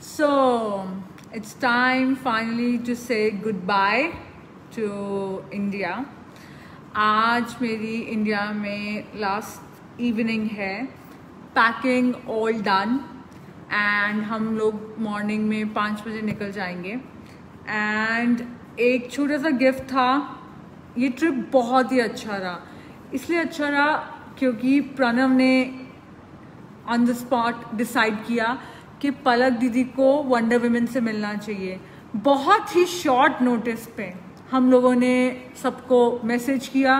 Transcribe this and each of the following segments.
So it's time finally to say goodbye to India. आज मेरी India में last evening है, पैकिंग ऑल डन एंड हम लोग मॉर्निंग में 5 बजे निकल जाएंगे। एंड एक छोटा सा गिफ्ट था। ये ट्रिप बहुत ही अच्छा रहा, इसलिए अच्छा रहा क्योंकि प्रणव ने ऑन द स्पॉट डिसाइड किया कि पलक दीदी को वंडर वुमेन से मिलना चाहिए। बहुत ही शॉर्ट नोटिस पे हम लोगों ने सबको मैसेज किया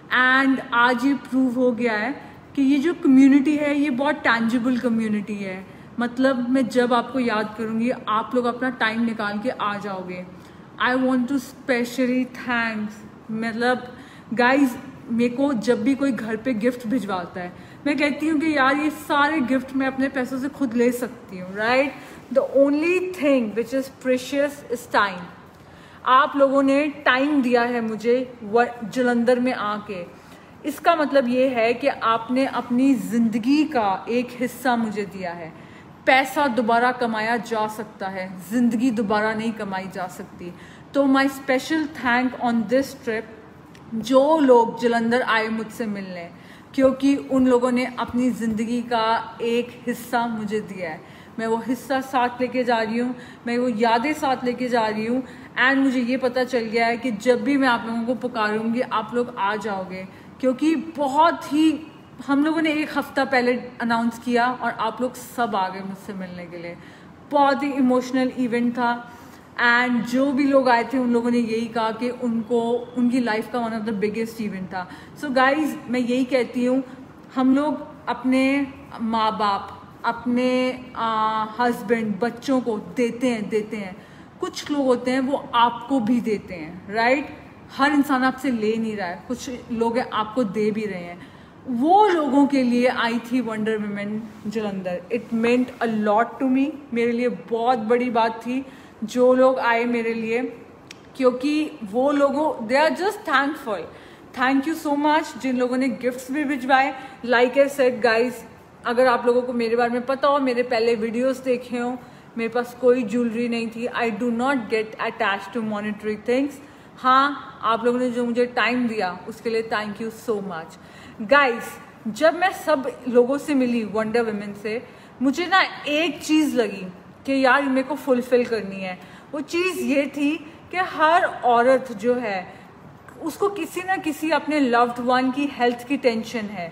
एंड आज ये प्रूव हो गया है कि ये जो कम्युनिटी है ये बहुत टैंजिबल कम्युनिटी है। मतलब मैं जब आपको याद करूँगी आप लोग अपना टाइम निकाल के आ जाओगे। I want to specially thanks, मतलब गाइज मेरे को जब भी कोई घर पे गिफ्ट भिजवाता है मैं कहती हूँ कि यार ये सारे गिफ्ट मैं अपने पैसों से खुद ले सकती हूँ, right. The only thing which is precious is time. आप लोगों ने टाइम दिया है मुझे जलंधर में आके। इसका मतलब ये है कि आपने अपनी ज़िंदगी का एक हिस्सा मुझे दिया है। पैसा दोबारा कमाया जा सकता है, ज़िंदगी दोबारा नहीं कमाई जा सकती। तो माई special thank on this trip जो लोग जलंधर आए मुझसे मिलने, क्योंकि उन लोगों ने अपनी ज़िंदगी का एक हिस्सा मुझे दिया है। मैं वो हिस्सा साथ लेके जा रही हूँ, मैं वो यादें साथ लेके जा रही हूँ। एंड मुझे ये पता चल गया है कि जब भी मैं आप लोगों को पुकारूंगी आप लोग आ जाओगे, क्योंकि बहुत ही हम लोगों ने एक हफ्ता पहले अनाउंस किया और आप लोग सब आ गए मुझसे मिलने के लिए। बहुत ही इमोशनल इवेंट था एंड जो भी लोग आए थे उन लोगों ने यही कहा कि उनको उनकी लाइफ का one of the biggest event था। सो गाइज मैं यही कहती हूँ, हम लोग अपने माँ बाप, अपने हस्बैंड, बच्चों को देते हैं। कुछ लोग होते हैं वो आपको भी देते हैं, राइट। हर इंसान आपसे ले नहीं रहा है, कुछ लोग आपको दे भी रहे हैं। वो लोगों के लिए आई थी wonder women Jalandhar. It meant a lot to me. मेरे लिए बहुत बड़ी बात थी जो लोग आए मेरे लिए, क्योंकि वो लोगों they are just thankful. Thank you so much जिन लोगों ने गिफ्ट्स भी भिजवाए। लाइक आई सेड गाइज, अगर आप लोगों को मेरे बारे में पता हो, मेरे पहले वीडियोस देखे हो, मेरे पास कोई ज्वेलरी नहीं थी। I do not get attach to monetary things. हाँ, आप लोगों ने जो मुझे टाइम दिया उसके लिए thank you so much guys. जब मैं सब लोगों से मिली वंडर वुमेन से, मुझे ना एक चीज़ लगी कि यार मेरे को फुलफिल करनी है। वो चीज़ ये थी कि हर औरत जो है उसको किसी ना किसी अपने लव्ड वन की हेल्थ की टेंशन है।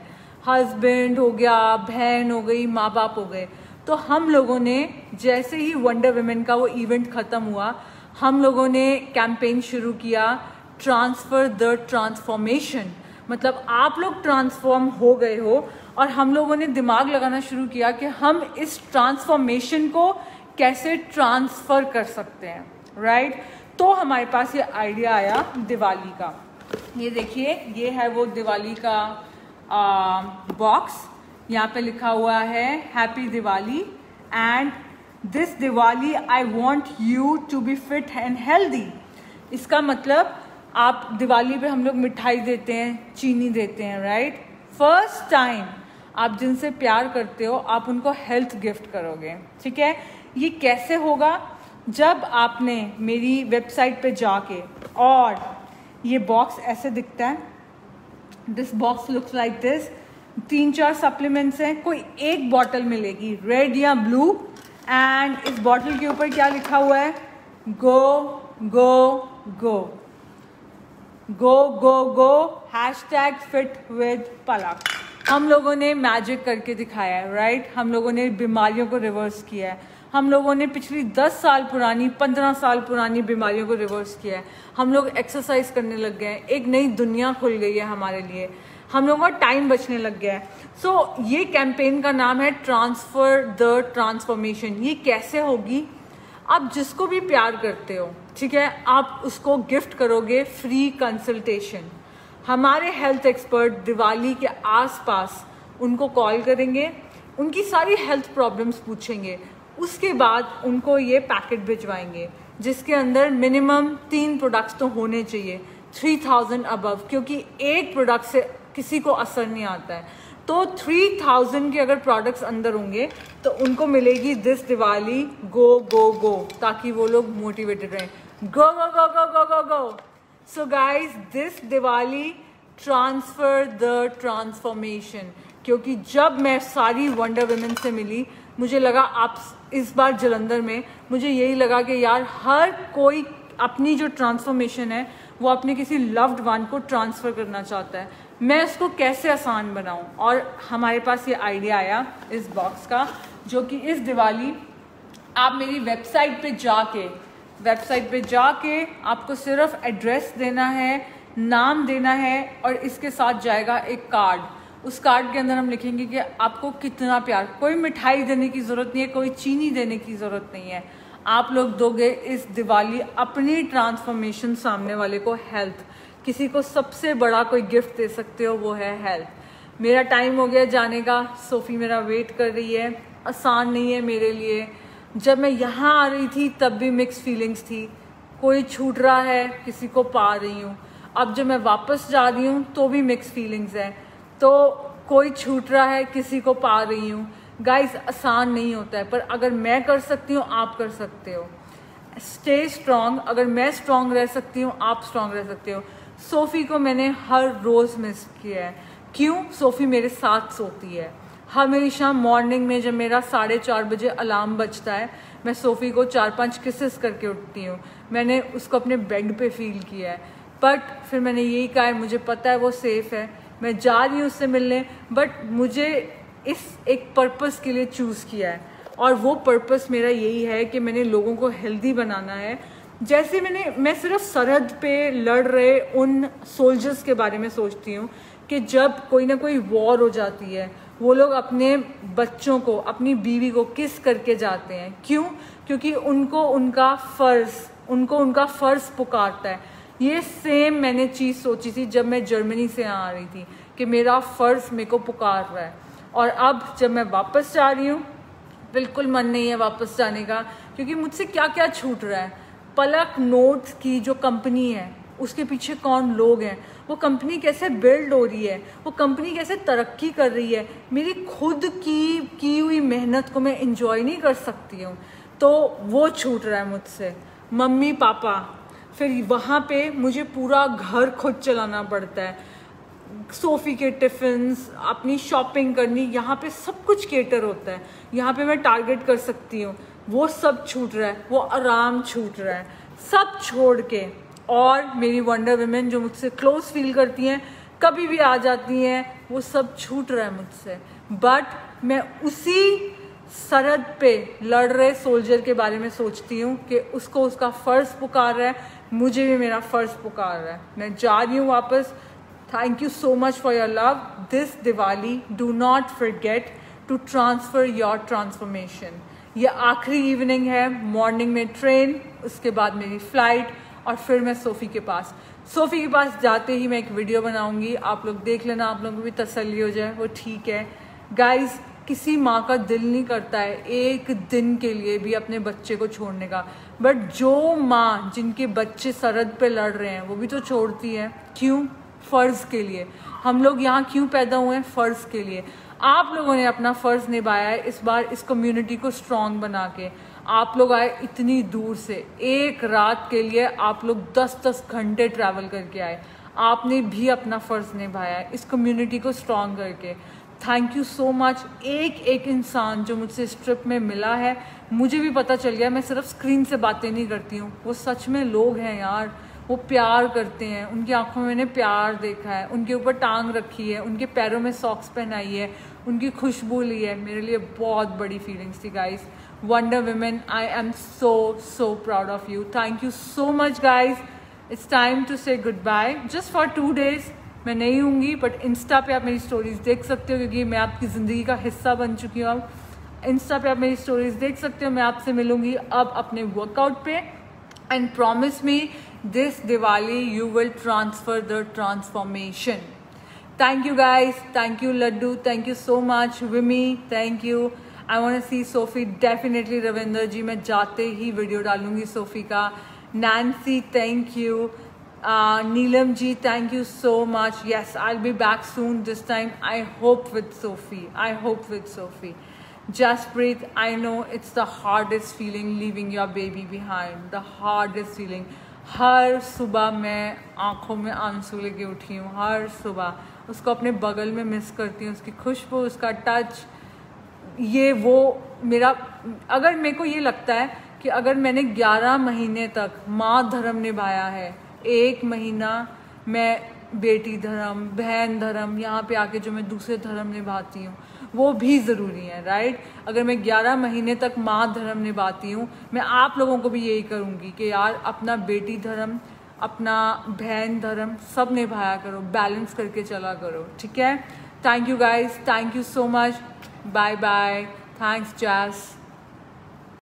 हस्बैंड हो गया, बहन हो गई, माँ बाप हो गए। तो हम लोगों ने जैसे ही वंडर वुमेन का वो इवेंट ख़त्म हुआ, हम लोगों ने कैंपेन शुरू किया, ट्रांसफ़र द ट्रांसफॉर्मेशन। मतलब आप लोग ट्रांसफॉर्म हो गए हो और हम लोगों ने दिमाग लगाना शुरू किया कि हम इस ट्रांसफॉर्मेशन को कैसे ट्रांसफ़र कर सकते हैं, राइट। तो हमारे पास ये आइडिया आया दिवाली का। ये देखिए, ये है वो दिवाली का बॉक्स। यहाँ पे लिखा हुआ है happy Diwali and this Diwali I want you to be fit and healthy. इसका मतलब आप दिवाली पे हम लोग मिठाई देते हैं, चीनी देते हैं, राइट। फर्स्ट टाइम आप जिनसे प्यार करते हो आप उनको हेल्थ गिफ्ट करोगे, ठीक है। ये कैसे होगा? जब आपने मेरी वेबसाइट पे जाके, और ये बॉक्स ऐसे दिखता है, this box looks like this. 3-4 supplements हैं, कोई एक बॉटल मिलेगी रेड या ब्लू। एंड इस बॉटल के ऊपर क्या लिखा हुआ है? गो go go go go go hashtag fit with पलक। हम लोगों ने मैजिक करके दिखाया है, राइट। हम लोगों ने बीमारियों को रिवर्स किया है। हम लोगों ने पिछली 10 साल पुरानी, 15 साल पुरानी बीमारियों को रिवर्स किया है। हम लोग एक्सरसाइज करने लग गए हैं, एक नई दुनिया खुल गई है हमारे लिए, हम लोगों का टाइम बचने लग गया है। सो ये कैंपेन का नाम है ट्रांसफर द ट्रांसफॉर्मेशन। ये कैसे होगी? आप जिसको भी प्यार करते हो, ठीक है, आप उसको गिफ्ट करोगे फ्री कंसल्टेशन। हमारे हेल्थ एक्सपर्ट दिवाली के आसपास उनको कॉल करेंगे, उनकी सारी हेल्थ प्रॉब्लम्स पूछेंगे, उसके बाद उनको ये पैकेट भिजवाएंगे जिसके अंदर मिनिमम 3 प्रोडक्ट्स तो होने चाहिए, 3000 अबव, क्योंकि एक प्रोडक्ट से किसी को असर नहीं आता है। तो 3000 के अगर प्रोडक्ट्स अंदर होंगे तो उनको मिलेगी दिस दिवाली गो गो गो, ताकि वो लोग मोटिवेटेड रहें। Go go go go go go go. So guys this Diwali transfer the transformation, क्योंकि जब मैं सारी वंडर वुमेन से मिली मुझे लगा आप इस बार जलंधर में मुझे यही लगा कि यार हर कोई अपनी जो ट्रांसफॉर्मेशन है वो अपने किसी लव्ड वन को ट्रांसफ़र करना चाहता है। मैं उसको कैसे आसान बनाऊं, और हमारे पास ये आइडिया आया इस बॉक्स का, जो कि इस दिवाली आप मेरी वेबसाइट पे जाके आपको सिर्फ एड्रेस देना है, नाम देना है, और इसके साथ जाएगा एक कार्ड। उस कार्ड के अंदर हम लिखेंगे कि आपको कितना प्यार, कोई मिठाई देने की ज़रूरत नहीं है, कोई चीनी देने की ज़रूरत नहीं है, आप लोग दोगे इस दिवाली अपनी ट्रांसफॉर्मेशन सामने वाले को हेल्थ। किसी को सबसे बड़ा कोई गिफ्ट दे सकते हो, वो है हेल्थ। मेरा टाइम हो गया जाने का, सोफ़ी मेरा वेट कर रही है। आसान नहीं है मेरे लिए, जब मैं यहाँ आ रही थी तब भी मिक्स फीलिंग्स थी, कोई छूट रहा है, किसी को पा रही हूँ। अब जब मैं वापस जा रही हूँ तो भी मिक्स फीलिंग्स हैं, तो कोई छूट रहा है, किसी को पा रही हूँ। गाइस आसान नहीं होता है, पर अगर मैं कर सकती हूँ आप कर सकते हो। स्टे स्ट्रॉन्ग, अगर मैं स्ट्रॉन्ग रह सकती हूँ आप स्ट्रॉन्ग रह सकते हो। सोफ़ी को मैंने हर रोज़ मिस किया है। क्यों? सोफ़ी मेरे साथ सोती है हमेशा। मॉर्निंग में जब मेरा 4:30 बजे अलार्म बजता है, मैं सोफ़ी को 4-5 किसेस करके उठती हूँ। मैंने उसको अपने बेड पे फील किया है, बट फिर मैंने यही कहा है मुझे पता है वो सेफ़ है, मैं जा रही हूँ उससे मिलने, बट मुझे इस एक पर्पस के लिए चूज़ किया है, और वो पर्पस मेरा यही है कि मैंने लोगों को हेल्दी बनाना है। जैसे मैं सिर्फ सरहद पे लड़ रहे उन सोल्जर्स के बारे में सोचती हूँ कि जब कोई ना कोई वॉर हो जाती है, वो लोग अपने बच्चों को, अपनी बीवी को किस करके जाते हैं। क्यों? क्योंकि उनको उनका फ़र्ज़ पुकारता है। ये सेम मैंने चीज़ सोची थी जब मैं जर्मनी से यहाँ आ रही थी, कि मेरा फ़र्ज़ मेरे को पुकार रहा है। और अब जब मैं वापस जा रही हूँ, बिल्कुल मन नहीं है वापस जाने का, क्योंकि मुझसे क्या क्या छूट रहा है। पलक नोट्स की जो कंपनी है, उसके पीछे कौन लोग हैं, वो कंपनी कैसे बिल्ड हो रही है, वो कंपनी कैसे तरक्की कर रही है, मेरी खुद की हुई मेहनत को मैं इंजॉय नहीं कर सकती हूँ, तो वो छूट रहा है मुझसे। मम्मी पापा, फिर वहाँ पे मुझे पूरा घर खुद चलाना पड़ता है, सोफ़ी के टिफ़िन्स, अपनी शॉपिंग करनी, यहाँ पे सब कुछ केटर होता है। यहाँ पे मैं टारगेट कर सकती हूँ, वो सब छूट रहा है, वो आराम छूट रहा है, सब छोड़ के। और मेरी वंडर वुमेन जो मुझसे क्लोज फील करती हैं, कभी भी आ जाती हैं, वो सब छूट रहा है मुझसे। बट मैं उसी सरहद पे लड़ रहे सोल्जर के बारे में सोचती हूँ कि उसको उसका फ़र्ज़ पुकार रहा है, मुझे भी मेरा फ़र्ज़ पुकार रहा है। मैं जा रही हूँ वापस। Thank you so much for your love. This Diwali, do not forget to transfer your transformation. ये आखिरी इवनिंग है, मॉर्निंग में ट्रेन, उसके बाद मेरी फ़्लाइट, और फिर मैं सोफ़ी के पास जाते ही मैं एक वीडियो बनाऊंगी, आप लोग देख लेना, आप लोगों को भी तसल्ली हो जाए, वो ठीक है। गाइज़, किसी माँ का दिल नहीं करता है एक दिन के लिए भी अपने बच्चे को छोड़ने का, बट जो माँ जिनके बच्चे सरहद पे लड़ रहे हैं वो भी तो छोड़ती है। क्यों? फ़र्ज़ के लिए। हम लोग यहाँ क्यों पैदा हुए हैं? फ़र्ज़ के लिए। आप लोगों ने अपना फ़र्ज़ निभाया है इस बार इस कम्युनिटी को स्ट्रॉन्ग बना के। आप लोग आए इतनी दूर से, एक रात के लिए आप लोग 10-10 घंटे ट्रैवल करके आए, आपने भी अपना फ़र्ज़ निभाया है इस कम्युनिटी को स्ट्रॉन्ग करके। Thank you so much. एक इंसान जो मुझसे इस ट्रिप में मिला है, मुझे भी पता चल गया मैं सिर्फ स्क्रीन से बातें नहीं करती हूँ, वो सच में लोग हैं यार, वो प्यार करते हैं, उनकी आंखों में मैंने प्यार देखा है, उनके ऊपर टांग रखी है, उनके पैरों में सॉक्स पहनाई है, उनकी खुशबू ली है। मेरे लिए बहुत बड़ी फीलिंग्स थी guys. Wonder women, I am so proud of you. Thank you so much guys. It's time to say goodbye just for 2 days। मैं नहीं हूँगी, बट इंस्टा पे आप मेरी स्टोरीज देख सकते हो, क्योंकि मैं आपकी ज़िंदगी का हिस्सा बन चुकी हूँ। अब इंस्टा पे आप मेरी स्टोरीज देख सकते हो। मैं आपसे मिलूँगी अब अपने वर्कआउट पे, and promise me this Diwali you will transfer the transformation. Thank you guys, thank you Laddu, thank you so much Vimy, thank you. I want to see Sophie, definitely Ravinder ji, मैं जाते ही वीडियो डालूंगी Sophie का। Nancy, thank you. Neelam ji, thank you so much. Yes, I'll be back soon. This time, I hope with Sophie. Just breathe. I know it's the hardest feeling leaving your baby behind. The hardest feeling. हर सुबह मैं आँखों में आंसू लेके उठी हूँ. हर सुबह उसको अपने बगल में मिस करती हूँ. उसकी खुशबू, उसका टच, ये वो मेरा. अगर मेरे को ये लगता है कि अगर मैंने 11 महीने तक माँ धर्म निभाया है, 1 महीना मैं बेटी धर्म, बहन धर्म, यहाँ पे आके जो मैं दूसरे धर्म निभाती हूँ वो भी ज़रूरी है, राइट. अगर मैं 11 महीने तक माँ धर्म निभाती हूँ, मैं आप लोगों को भी यही करूँगी कि यार अपना बेटी धर्म, अपना बहन धर्म सब निभाया करो, बैलेंस करके चला करो, ठीक है. Thank you guys, thank you so much. Bye bye. Thanks जैस.